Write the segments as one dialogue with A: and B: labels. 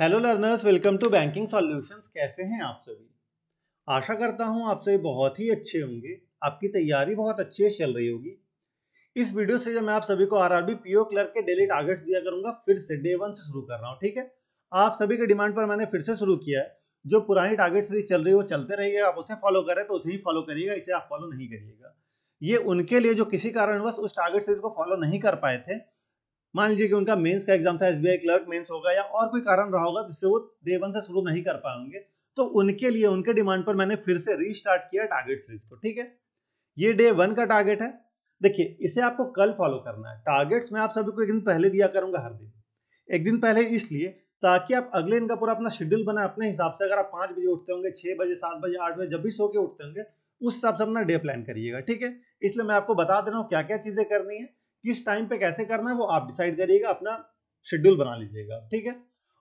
A: Hello learners, welcome to banking solutions. कैसे हैं आप सभी? आशा करता हूं आप सभी बहुत ही अच्छे होंगे। आपकी तैयारी बहुत अच्छी से चल रही होगी। इस वीडियो से जब मैं आप सभी को आरआरबी पीओ क्लर्क के डेली टारगेट्स दिया करूंगा, फिर से डे 1 से शुरू कर रहा हूं। ठीक है, आप सभी के डिमांड पर मैंने फिर से शुरू किया है। जो पुरानी टारगेट सीरीज चल रही है वो चलते रहिए, आप उसे फॉलो करें तो उसे ही फॉलो करिएगा, इसे आप फॉलो नहीं करिएगा। ये उनके लिए जो किसी कारणवश उस टारगेट सीरीज को फॉलो नहीं कर पाए थे। मान लीजिए कि उनका मेंस का एग्जाम था, एसबीआई क्लर्क मेंस होगा या और कोई कारण रहा होगा जिससे वो डे 1 से शुरू नहीं कर पाएंगे, तो उनके लिए उनके डिमांड पर मैंने फिर से रीस्टार्ट किया टारगेट सीरीज को। ठीक है, ये डे 1 का टारगेट है। देखिए, इसे आपको कल फॉलो करना है। टारगेट्स मैं आप सभी को एक दिन पहले दिया करूंगा, हर दिन एक दिन पहले, इसलिए ताकि आप अगले दिन का पूरा अपना शेड्यूल बनाए अपने हिसाब से। अगर आप 5 बजे उठते होंगे, 6 बजे, 7 बजे, 8 बजे, जब भी सो के उठते होंगे, उस हिसाब से अपना डे प्लान करिएगा। ठीक है, इसलिए मैं आपको बता दे रहा हूँ क्या क्या चीजें करनी है, किस टाइम पे कैसे करना है, वो आप डिसाइड करिएगा, अपना शेड्यूल बना लीजिएगा। ठीक है,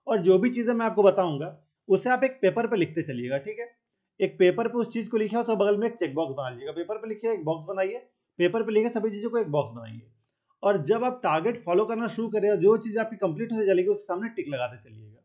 A: और जो भी चीजें मैं आपको बताऊंगा उसे आप एक पेपर पे लिखते चलिएगा। ठीक है, एक पेपर पे उस चीज को लिखिए, उसके बगल में एक चेक बॉक्स बना लीजिएगा। पेपर पे लिखिए, एक बॉक्स बनाइए, पेपर पे लिखिए, सभी चीजों को एक बॉक्स बनाइए। और जब आप टारगेट फॉलो करना शुरू करें, जो चीज आपकी कंप्लीट होती चलेगी उसके सामने टिक लगाते चलिएगा।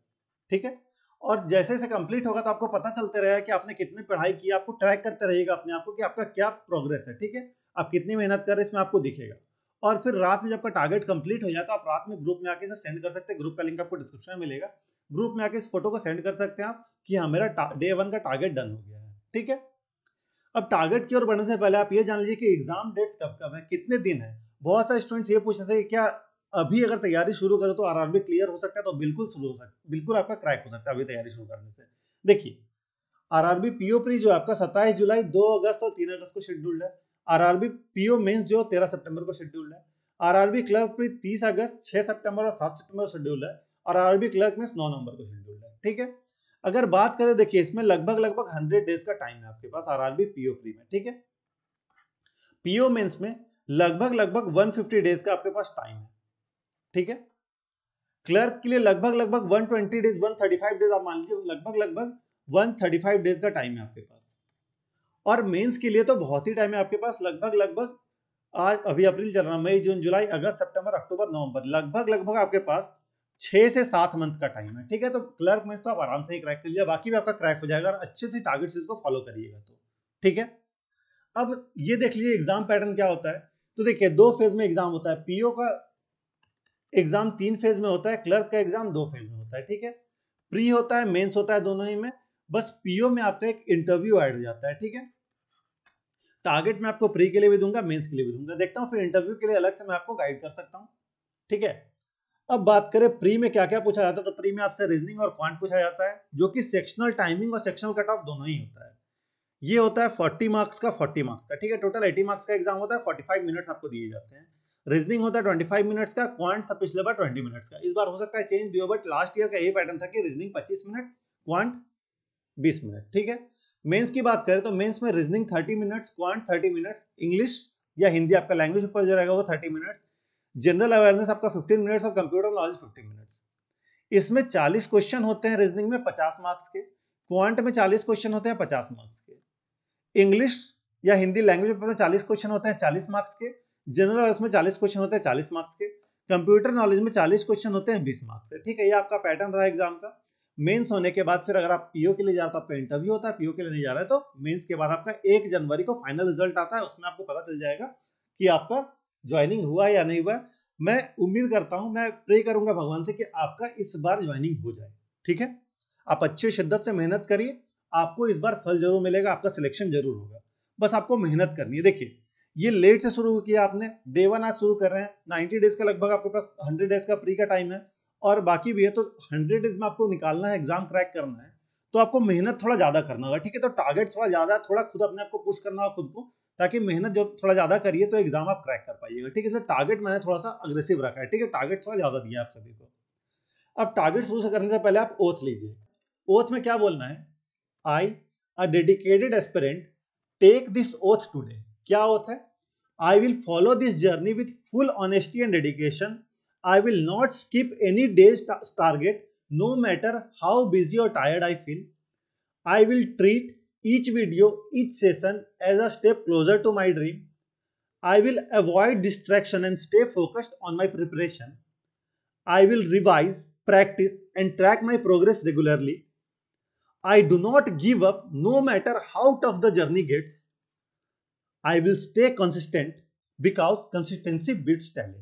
A: ठीक है, और जैसे जैसे कंप्लीट होगा तो आपको पता चलते रहेगा कि आपने कितनी पढ़ाई की। आपको ट्रैक करते रहिएगा अपने आप को कि आपका क्या प्रोग्रेस है। ठीक है, आप कितनी मेहनत कर रहे हैं इसमें आपको दिखेगा। और फिर रात में जब आपका टारगेट कंप्लीट हो जाए तो आप रात में ग्रुप में आके इसे सेंड कर सकते हैं। ग्रुप का लिंक आपको डिस्क्रिप्शन में मिलेगा। ग्रुप में आके इस फोटो को सेंड कर सकते हैं आप कि हाँ, मेरा डे 1 का टारगेट डन हो गया है। ठीक है, अब टारगेट की ओर बढ़ने से पहले आप ये जान लीजिए कि एग्जाम डेट्स कब कब है, कितने दिन है। बहुत सारे स्टूडेंट्स ये पूछ रहे थे कि क्या अभी अगर तैयारी शुरू करो तो आरआरबी क्लियर हो सकता है? तो बिल्कुल शुरू हो सकता है, बिल्कुल आपका क्रैक हो सकता है अभी तैयारी शुरू करने से। देखिए, आरआरबी पीओ प्री जो आपका 27 जुलाई, 2 अगस्त और 3 अगस्त को शेड्यूल्ड है। आरआरबी पीओ मेंस जो 13 सितंबर को शेड्यूल्ड है। आरआरबी क्लर्क प्री 30 अगस्त, 6 सितंबर और 7 सितंबर को शेड्यूल्ड है। और आरआरबी क्लर्क मेंस 9 नवंबर को शेड्यूल्ड है। ठीक है, अगर बात करें, देखिए इसमें लगभग लगभग 100 डेज का टाइम है आपके पास आरआरबी पीओ प्री में। ठीक है, पीओ मेंस में लगभग लगभग 150 डेज का आपके पास टाइम है। ठीक है, क्लर्क के लिए लगभग लगभग 120 डेज, 135 डेज आप मान लीजिए, लगभग लगभग 135 डेज का टाइम है आपके पास। और मेंस के लिए तो बहुत ही टाइम है आपके पास, लगभग लगभग आज अभी अप्रैल चल रहा, मई, जून, जुलाई, अगस्त, सितंबर, अक्टूबर, नवंबर, लगभग लगभग आपके पास 6 से 7 मंथ का टाइम है। ठीक है, तो क्लर्क में तो आप आराम से ही क्रैक कर लीजिए, बाकी भी आपका क्रैक हो जाएगा और अच्छे से टारगेट सीरीज को फॉलो करिएगा तो। ठीक है, अब ये देख लीजिए एग्जाम पैटर्न क्या होता है। तो देखिए, 2 फेज में एग्जाम होता है। पीओ का एग्जाम 3 फेज में होता है, क्लर्क का एग्जाम 2 फेज में होता है। ठीक है, प्री होता है, मेंस होता है, दोनों ही में। बस पीओ में आपका एक इंटरव्यू ऐड हो जाता है। ठीक है, टारगेट मैं आपको प्री के लिए भी दूंगा, मेंस के लिए भी दूंगा। देखता हूं फिर इंटरव्यू के लिए अलग से मैं आपको गाइड कर सकता हूं। ठीक है, अब बात करें प्री में क्या क्या पूछा जाता है, तो प्री में आपसे रीजनिंग और क्वांट पूछा जाता है, जो कि सेक्शनल टाइमिंग और सेक्शनल कट ऑफ दोनों ही होता है। ये होता है 40 मार्क्स का, 40 मार्क्स का। ठीक है, टोटल 80 मार्क्स का एग्जाम होता है, 45 मिनट्स आपको दिए जाते हैं। रीजनिंग होता है 25 मिनट्स का, क्वांट था पिछले बार 20 मिनट्स का। इस बार हो सकता है चेंज भी हो, बट लास्ट ईयर का यही पैटर्न था कि रीजनिंग 25 मिनट, क्वांट 20 मिनट। ठीक है, मेंस की बात करें तो मेंस में reasoning 30 minutes, quant 30 minutes, English या हिंदी आपका लैंग्वेज ऊपर जो रहेगा वो 30 मिनट्स, जनरल अवेयरनेस आपका 15 मिनट्स और कंप्यूटर नॉलेज 15 मिनट्स। इसमें 40 क्वेश्चन होते हैं, रीजनिंग में 50 मार्क्स के, क्वांट में 40 क्वेश्चन होते हैं 50 मार्क्स के, इंग्लिश या हिंदी लैंग्वेज पेपर में 40 क्वेश्चन होते हैं 40 मार्क्स के, जनरल नॉलेज में 40 क्वेश्चन होते हैं 40 मार्क्स के, कंप्यूटर नॉलेज में 40 क्वेश्चन होते हैं 20 मार्क्स के। ठीक है, ये आपका पैटर्न रहा एग्जाम का। मेंस होने के बाद फिर अगर आप पीओ के लिए जा रहे हो तो आपका इंटरव्यू होता है, पीओ के लिए नहीं जा रहा है तो मेंस के बाद आपका 1 जनवरी को फाइनल रिजल्ट आता है। उसमें आपको पता चल जाएगा कि आपका ज्वाइनिंग हुआ या नहीं हुआ। मैं उम्मीद करता हूं, मैं प्रे करूंगा भगवान से कि आपका इस बार ज्वाइनिंग हो जाए। ठीक है, आप अच्छे शिद्दत से मेहनत करिए, आपको इस बार फल जरूर मिलेगा, आपका सिलेक्शन जरूर होगा। बस आपको मेहनत करनी है। देखिए, ये लेट से शुरू किया आपने, डे 1 आज शुरू कर रहे हैं, 90 डेज का लगभग आपके पास 100 डेज का प्री का टाइम है और बाकी भी है, तो 100 डेज में आपको निकालना है, एग्जाम क्रैक करना है, तो आपको मेहनत थोड़ा ज्यादा करना होगा। ठीक है, तो टारगेट थोड़ा ज्यादा, थोड़ा खुद अपने आप को पुश करना होगा खुद को, ताकि मेहनत जो थोड़ा ज्यादा करिए तो एग्जाम आप क्रैक कर पाइएगा। ठीक है, इसलिए टारगेट मैंने थोड़ा सा अग्रेसिव रखा है। ठीक है, टारगेट थोड़ा ज्यादा दिया आप सभी को। अब टारगेट शुरू से करने से पहले आप ओथ लीजिए। ओथ में क्या बोलना है? I, a dedicated aspirant, take this oath today. क्या ओथ है? I will follow this journey with full honesty and dedication. I will not skip any days target, no matter how busy और tired I feel. I will treat each video, each session as a step closer to my dream. I will avoid distraction and stay focused on my preparation. I will revise, practice and track my progress regularly. I do not give up no matter how tough the journey gets. I will stay consistent because consistency beats talent.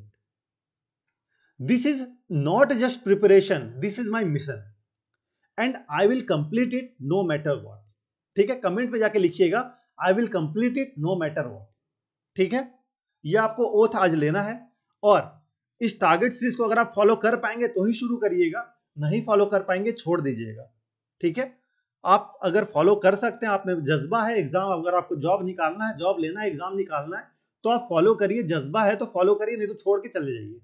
A: This is not just preparation, this is my mission and I will complete it no matter what. ठीक है, comment पे जाके लिखिएगा I will complete it no matter what. ठीक है, ये आपको oath आज लेना है और इस टारगेट सीरीज को अगर आप फॉलो कर पाएंगे तो ही शुरू करिएगा, नहीं फॉलो कर पाएंगे छोड़ दीजिएगा. ठीक है, आप अगर फॉलो कर सकते हैं, आप में जज्बा है, एग्जाम अगर आपको जॉब निकालना है, जॉब लेना है, एग्जाम निकालना है तो आप फॉलो करिए, जज्बा है तो फॉलो करिए, नहीं तो छोड़ के चले जाइए.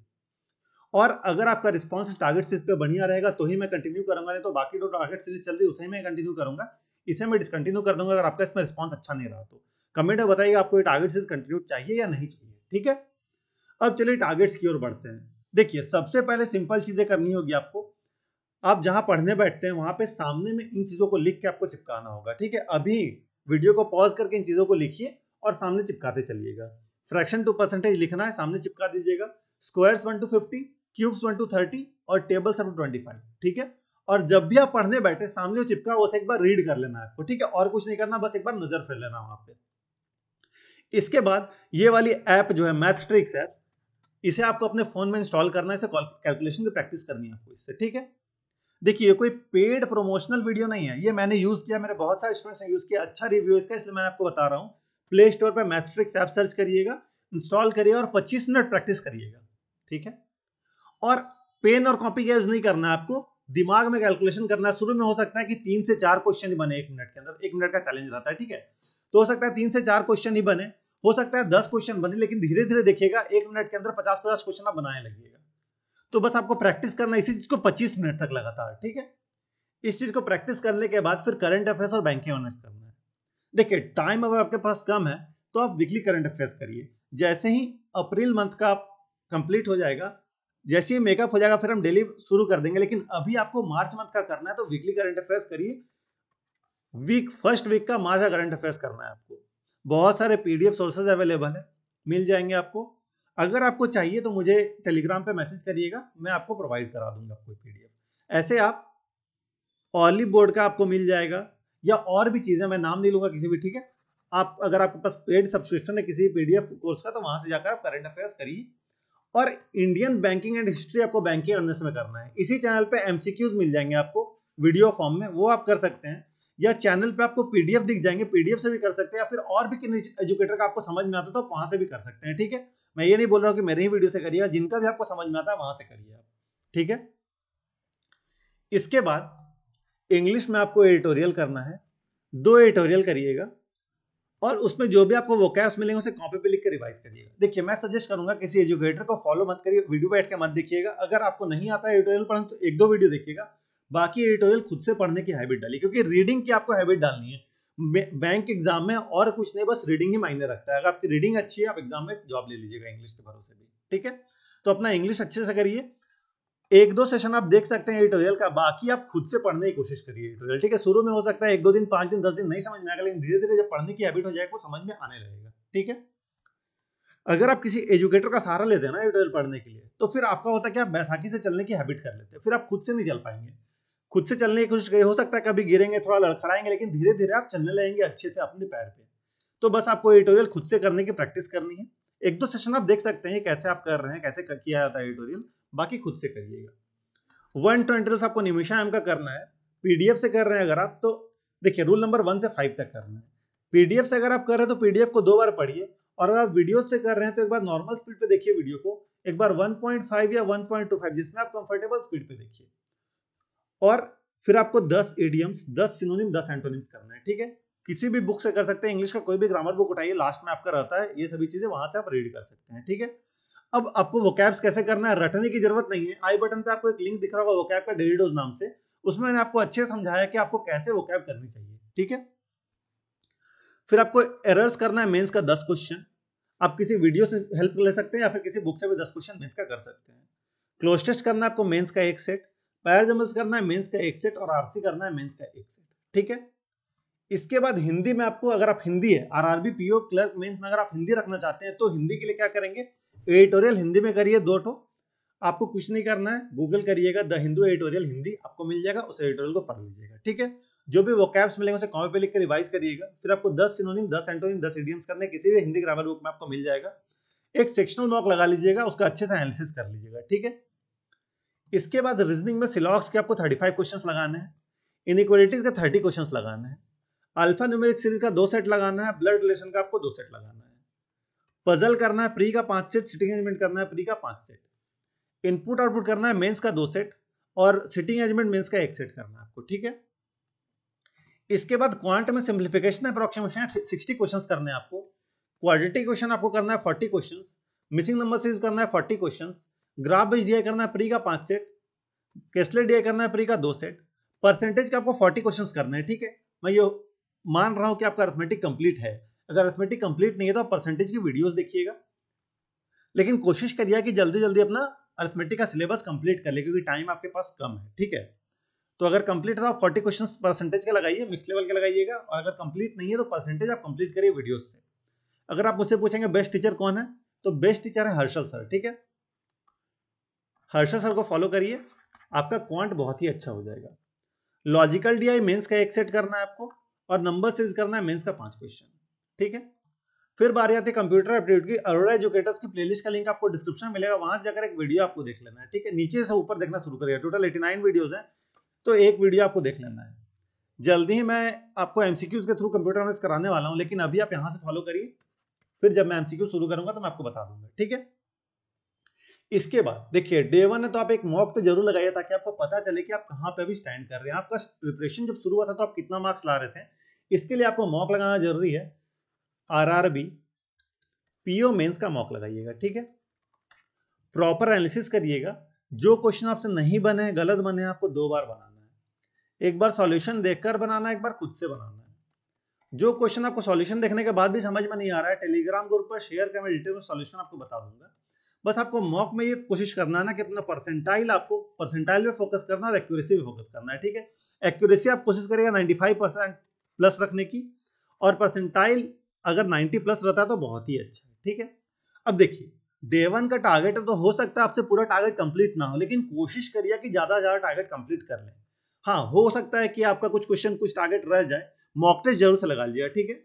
A: और अगर आपका रिस्पॉन्स टारगेट सीरीज पे बढ़िया रहेगा तो ही मैं कंटिन्यू करूंगा, नहीं तो बाकी जो टारगेट सीरीज चल रही है उसे मैं कंटिन्यू करूंगा, इसे मैं डिसकंटिन्यू कर दूंगा अगर आपका इसमें रिस्पॉन्स अच्छा नहीं रहा तो. कमेंट में बताइए आपको ये टारगेट सीरीज कंटिन्यू चाहिए या नहीं चाहिए. ठीक है, अब चलिए टारगेट्स की ओर बढ़ते हैं. देखिए, सबसे पहले सिंपल चीजें करनी होगी आपको. आप जहां पढ़ने बैठते हैं वहां पे सामने में इन चीजों को लिख के आपको चिपकाना होगा. ठीक है, अभी वीडियो को पॉज करके इन चीजों को लिखिए और सामने चिपकाते चलिएगा. फ्रैक्शन टू परसेंटेज लिखना है, सामने चिपका दीजिएगा. स्क्वायर्स 1 to 50, क्यूब्स 1 to 30 और टेबल्स अप टू 25. ठीक है, और जब भी आप पढ़ने बैठे सामने जो चिपका उसे एक बार रीड कर लेना है आपको. ठीक है, और कुछ नहीं करना, बस एक बार नजर फेर लेना वहां पे. इसके बाद ये वाली ऐप जो है मैथस्ट्रिक्स ऐप, इसे आपको अपने फोन में इंस्टॉल करना है, इसे कैलकुलेशन की प्रैक्टिस करनी है आपको इससे. ठीक है, देखिए ये कोई पेड प्रमोशनल वीडियो नहीं है, ये मैंने यूज किया, मेरे बहुत सारे स्टूडेंट्स ने यूज किया, अच्छा रिव्यू इसका, इसलिए मैं आपको बता रहा हूँ. प्ले स्टोर पर मैथस्ट्रिक्स ऐप सर्च करिएगा, इंस्टॉल करिएगा और 25 मिनट प्रैक्टिस करिएगा. ठीक है, और पेन और कॉपी का यूज नहीं करना है आपको, दिमाग में कैलकुलेशन करना है. शुरू में हो सकता है कि 3 से 4 क्वेश्चन ही बने 1 मिनट के अंदर, 1 मिनट का चैलेंज रहता है. ठीक है, तो हो सकता है 3 से 4 क्वेश्चन ही बने, हो सकता है 10 क्वेश्चन बने, लेकिन धीरे धीरे देखिएगा 1 मिनट के अंदर 50-50 क्वेश्चन आप बनाने लगिएगा. तो बस आपको प्रैक्टिस करना इसी चीज को 25 मिनट तक लगातार. ठीक है, इस चीज को प्रैक्टिस करने के बाद फिर करंट अफेयर्स और बैंकिंग अवेयरनेस करना है. देखिए, टाइम अगर आपके पास कम है तो आप वीकली करंट अफेयर्स करिए. जैसे ही अप्रैल मंथ का कंप्लीट हो जाएगा, जैसे ही मेकअप हो जाएगा, फिर हम डेली शुरू कर देंगे. लेकिन अभी आपको मार्च मंथ का करना है तो वीकली करंट अफेयर्स करिए. फर्स्ट वीक का मार्च का करंट अफेयर्स करना है आपको. बहुत सारे पीडीएफ सोर्सेज अवेलेबल है, मिल जाएंगे आपको. अगर आपको चाहिए तो मुझे टेलीग्राम पे मैसेज करिएगा, मैं आपको प्रोवाइड करा दूंगा आपको पीडीएफ. ऐसे आप ऑलिव बोर्ड का आपको मिल जाएगा, या और भी चीजें, मैं नाम नहीं लूंगा किसी भी. ठीक है, आप अगर आपके पास पेड सब्सक्रिप्शन है किसी पीडीएफ कोर्स का तो वहां से जाकर आप करंट अफेयर्स करिए. और इंडियन बैंकिंग एंड हिस्ट्री आपको बैंकिंग अवेयरनेस में करना है. इसी चैनल पे एमसीक्यूज मिल जाएंगे आपको वीडियो फॉर्म में, वो आप कर सकते हैं, या चैनल पे आपको पीडीएफ दिख जाएंगे, पीडीएफ से भी कर सकते हैं, या फिर और भी किन एजुकेटर का आपको समझ में आता है तो वहां से भी कर सकते हैं. ठीक है, मैं ये नहीं बोल रहा हूँ कि मेरे ही वीडियो से करिएगा, जिनका भी आपको समझ में आता है वहां से करिए आप. ठीक है, इसके बाद इंग्लिश में आपको एडिटोरियल करना है. 2 एडिटोरियल करिएगा और उसमें जो भी आपको वोकैब्स मिलेंगे उसे कॉपी पे लिख के रिवाइज करिएगा. देखिए, मैं सजेस्ट करूंगा किसी एजुकेटर को फॉलो मत करिए, वीडियो बैठ के मत देखिएगा. अगर आपको नहीं आता है एडिटोरियल पढ़ना तो 1-2 वीडियो देखिएगा, बाकी एडिटोरियल खुद से पढ़ने की हैबिट डालिए, क्योंकि रीडिंग की आपको हैबिट डालनी है. बैंक एग्जाम में और कुछ नहीं, बस रीडिंग ही मायने रखता है. अगर आपकी रीडिंग अच्छी है आप एग्जाम में जॉब ले लीजिएगा इंग्लिश के भरोसे भी. ठीक है, तो अपना इंग्लिश अच्छे से करिए. 1-2 सेशन आप देख सकते हैं एडिटोरियल का, बाकी आप खुद से पढ़ने की कोशिश करिए एडिटोरियल. ठीक है, शुरू में हो सकता है 1-2 दिन, 5 दिन, 10 दिन नहीं समझ में आएगा, लेकिन धीरे धीरे जब पढ़ने की हैबिट हो जाएगी वो समझ में आने लगेगा. ठीक है, अगर आप किसी एजुकेटर का सहारा लेते हैं ना एडिटोरियल पढ़ने के लिए, तो फिर आपका होता है कि आप बैसाखी से चलने की हैबिट कर लेते हैं, फिर आप खुद से नहीं चल पाएंगे. खुद से चलने की कोशिश करिए, हो सकता है कभी गिरेंगे, थोड़ा लड़खड़ाएंगे, लेकिन धीरे धीरे आप चलने लगेंगे अच्छे से अपने पैर पे. तो बस आपको एडिटोरियल खुद से करने की प्रैक्टिस करनी है. 1-2 सेशन आप देख सकते हैं कैसे आप कर रहे हैं, कैसे किया जाता है एडिटोरियल, बाकी खुद से करिएगा. 1 to इंटरवल्स आपको निमिषा मैम का करना है. पीडीएफ से कर रहे हैं अगर आप, तो देखिए रूल नंबर 1 से 5 तक करना है. पीडीएफ से अगर आप कर रहे हैं तो पीडीएफ को 2 बार पढ़िए, और अगर आप वीडियो से कर रहे हैं तो एक बार नॉर्मल स्पीड पे देखिए वीडियो को, एक बार 1.5 या 1.25 जिसमें आप कंफर्टेबल स्पीड पे देखिए. और फिर आपको 10 इडियम्स, 10 सिनोनिम, 10 एंटोनिम्स करना है. ठीक है, किसी भी बुक से कर सकते हैं, इंग्लिश का कोई भी ग्रामर बुक उठाइए, लास्ट में आपका रहता है, ये सभी चीजें वहां से आप रीड कर सकते हैं. ठीक है, अब आपको वोकैब्स कैसे करना है, रटने की जरूरत नहीं है. आई बटन पे आपको एक लिंक दिख रहा होगा वोकैब का, डेली डोज नाम से, उसमें मैंने आपको अच्छे समझाया कि आपको कैसे वोकैब करनी चाहिए. ठीक है, फिर आपको एरर्स करना है मेंस का 10 क्वेश्चन. आप किसी वीडियो से हेल्प ले सकते हैं या फिर किसी बुक से भी 10 क्वेश्चन मेंस का कर सकते हैं. क्लोज टेस्ट करना है आपको मेंस का 1 सेट, पैराजम्बल्स करना है मेंस का 1 सेट, और आरसी करना है मेंस का 1 सेट. ठीक है, इसके बाद हिंदी में आपको, अगर आप हिंदी है आरआरबी पीओ क्लर्क मेंस में अगर आप हिंदी रखना चाहते हैं तो हिंदी के लिए क्या करेंगे, एडिटोरियल हिंदी में करिए 2 ठो, आपको कुछ नहीं करना है, गूगल करिएगा द हिंदू एडिटोरियल हिंदी, आपको मिल जाएगा, उस एडिटोरियल को पढ़ लीजिएगा। ठीक है, जो भी वोकैब्स मिलेंगे उसे कॉपी पे लिख कर रिवाइज करिएगा। फिर आपको 10 सिनोनिम, 10 एंटोनिम, 10 इडियम्स करने किसी भी हिंदी ग्रामर बुक में आपको मिल जाएगा। एक सेक्शनल मॉक लगा लीजिएगा, उसका अच्छे से एनालिसिस कर लीजिएगा। ठीक है, इसके बाद रीजनिंग में सिलॉक्स के आपको 35 क्वेश्चंस लगाने हैं, इनइक्वालिटीज का 30 क्वेश्चंस लगाने हैं, अल्फा न्यूमेरिक सीरीज का 2 सेट लगाना है, ब्लड रिलेशन का आपको 2 सेट लगाना है, पजल करना है प्री का 5 सेट, सिटिंग अरेंजमेंट करना है प्री का 5 सेट, इनपुट आउटपुट करना है मेंस का 2 सेट और सिटिंग अरेंजमेंट मेंस का 1 सेट करना है आपको। ठीक है, इसके बाद क्वांट में सिंप्लीफिकेशन अप्रोक्सीमेशन 60 क्वेश्चंस करने हैं आपको, क्वाड्रेटिक क्वेश्चन आपको करना है 40 क्वेश्चंस, मिसिंग नंबर सीरीज करना है 40 क्वेश्चंस, ग्राफ बेस्ड डीआई करना है प्री का 5 सेट, केसलर डीआई करना है प्री का 2 सेट, परसेंटेज का आपको 40 क्वेश्चंस करने हैं। ठीक है, मैं ये मान रहा हूं कि आपका अरिथमेटिक कंप्लीट है, अगर अरिथमेटिक कंप्लीट नहीं है तो आप परसेंटेज की वीडियोस देखिएगा, लेकिन कोशिश करिए कि जल्दी जल्दी अपना अरिथमेटिक का सिलेबस कंप्लीट कर ले, क्योंकि टाइम आपके पास कम है। ठीक है, तो अगर कंप्लीट है तो आप 40 क्वेश्चंस परसेंटेज के लगाइए, मिक्स लेवल के लगाइएगा, और अगर कंप्लीट नहीं है तो परसेंटेज आप कंप्लीट करिए वीडियोस से। अगर आप मुझसे पूछेंगे बेस्ट टीचर कौन है, तो बेस्ट टीचर है हर्षल सर। ठीक है, हर्षल सर को फॉलो करिए, आपका क्वांट बहुत ही अच्छा हो जाएगा। लॉजिकल डीआई मेंस का 1 सेट करना है आपको, और नंबर सीरीज करना है मेंस का 5 क्वेश्चन। ठीक है, फिर बारी आती है कंप्यूटर एप्टीट्यूड की। अरोड़ा एजुकेटर्स की प्लेलिस्ट का लिंक आपको डिस्क्रिप्शन में मिलेगा, वहां से जाकर एक वीडियो आपको देख लेना है। ठीक है, नीचे से ऊपर देखना शुरू करिएगा, टोटल 89 वीडियोस हैं, तो एक वीडियो आपको देख लेना है। जल्दी ही मैं आपको एमसीक्यूज के थ्रू कंप्यूटर एनालिसिस कराने वाला हूं, लेकिन अभी आप यहां से फॉलो करिए, फिर जब मैं एमसीक्यू शुरू करूंगा तो मैं आपको बता दूंगा। ठीक है, इसके बाद देखिए डे 1 है तो आप एक मॉक तो जरूर लगाइए, ताकि आपको पता चले कि आप कहां पे अभी स्टैंड कर रहे हैं। आपका प्रिपरेशन जब शुरू हुआ था तो आप कितना मार्क्स ला रहे थे, इसके लिए आपको मॉक लगाना जरूरी है। आरआरबी पीओ मेंस का मॉक लगाइएगा। ठीक है, प्रॉपर एनालिसिस करिएगा, जो क्वेश्चन आपसे नहीं बने, गलत बने, आपको 2 बार बनाना है। एक बार सॉल्यूशन देखकर बनाना है, एक बार खुद से बनाना है। जो क्वेश्चन आपको सॉल्यूशन देखने के बाद भी समझ में नहीं आ रहा है, टेलीग्राम ग्रुप पर शेयर कर, मैं डिटेल में सॉल्यूशन आपको बता दूंगा। बस आपको मॉक में ये कोशिश करना है ना कि अपना परसेंटाइल पे फोकस करना और एक्यूरेसी पे फोकस करना है। ठीक है, एक्यूरेसी आप कोशिश करिएगा 95% प्लस रखने की, और परसेंटाइल अगर 90 प्लस रहता है तो बहुत ही अच्छा है। ठीक है, अब देखिए डे 1 का टारगेट है, तो हो सकता है आपसे पूरा टारगेट कंप्लीट ना हो, लेकिन कोशिश करिए कि ज्यादा से ज्यादा टारगेट कंप्लीट कर लें। हाँ, हो सकता है कि आपका कुछ क्वेश्चन, कुछ टारगेट रह जाए, मॉक टेस्ट जरूर से लगा लीजिएगा। ठीक है,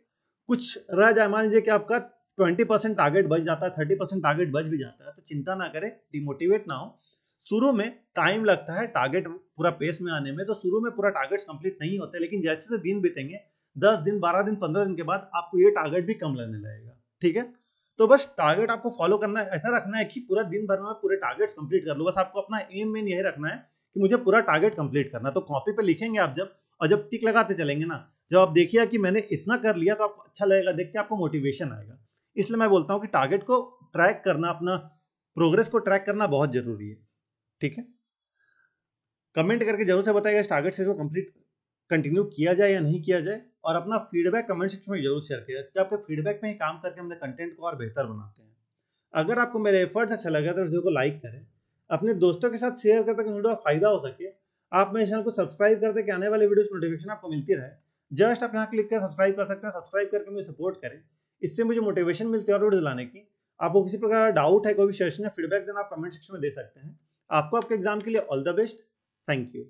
A: कुछ रह जाए, मान लीजिए कि आपका 20% टारगेट बच जाता है, 30% टारगेट बच भी जाता है, तो चिंता ना करें, डिमोटिवेट ना हो। शुरू में टाइम लगता है टारगेट पूरा पेस में आने में, तो शुरू में पूरा टारगेट्स कंप्लीट नहीं होते, लेकिन जैसे जैसे दिन बीतेंगे, 10 दिन, 12 दिन, 15 दिन के बाद आपको ये टारगेट भी कम लगने लगेगा। ठीक है, तो बस टारगेट आपको फॉलो करना है, ऐसा रखना है कि पूरा दिन भर में पूरे टारगेट्स कंप्लीट कर लो। बस आपको अपना एम मेन यही रखना है कि मुझे पूरा टारगेट कंप्लीट करना है। तो कॉपी पे लिखेंगे आप जब, और जब टिक लगाते चलेंगे ना, जब आप देखिए कि मैंने इतना कर लिया, तो आपको अच्छा लगेगा, देख के आपको मोटिवेशन आएगा। इसलिए मैं बोलता हूँ कि टारगेट को ट्रैक करना, अपना प्रोग्रेस को ट्रैक करना बहुत जरूरी है। ठीक है, कमेंट करके जरूर से बताइएगा इस टारगेट से इसको कंप्लीट कंटिन्यू किया जाए या नहीं किया जाए, और अपना फीडबैक कमेंट सेक्शन में जरूर शेयर किया जाए। आपके फीडबैक में ही काम करके हम कंटेंट को और बेहतर बनाते हैं। अगर आपको मेरे एफर्ट्स अच्छा लगा तो वीडियो को लाइक करें, अपने दोस्तों के साथ शेयर करते, वीडियो का फायदा हो सके। आप मेरे चैनल को सब्सक्राइब करते कि आने वाले वीडियोस नोटिफिकेशन आपको मिलती रहे। जस्ट आप यहाँ क्लिक कर सब्सक्राइब कर सकते हैं, सब्सक्राइब करके मुझे सपोर्ट करें, इससे मुझे मोटिवेशन मिलती है और वीडियो लाने की। आपको किसी प्रकार का डाउट है, कोई भी सजेशन है, फीडबैक देना, आप कमेंट सेक्शन में दे सकते हैं। आपको आपके एग्जाम के लिए all the best. Thank you.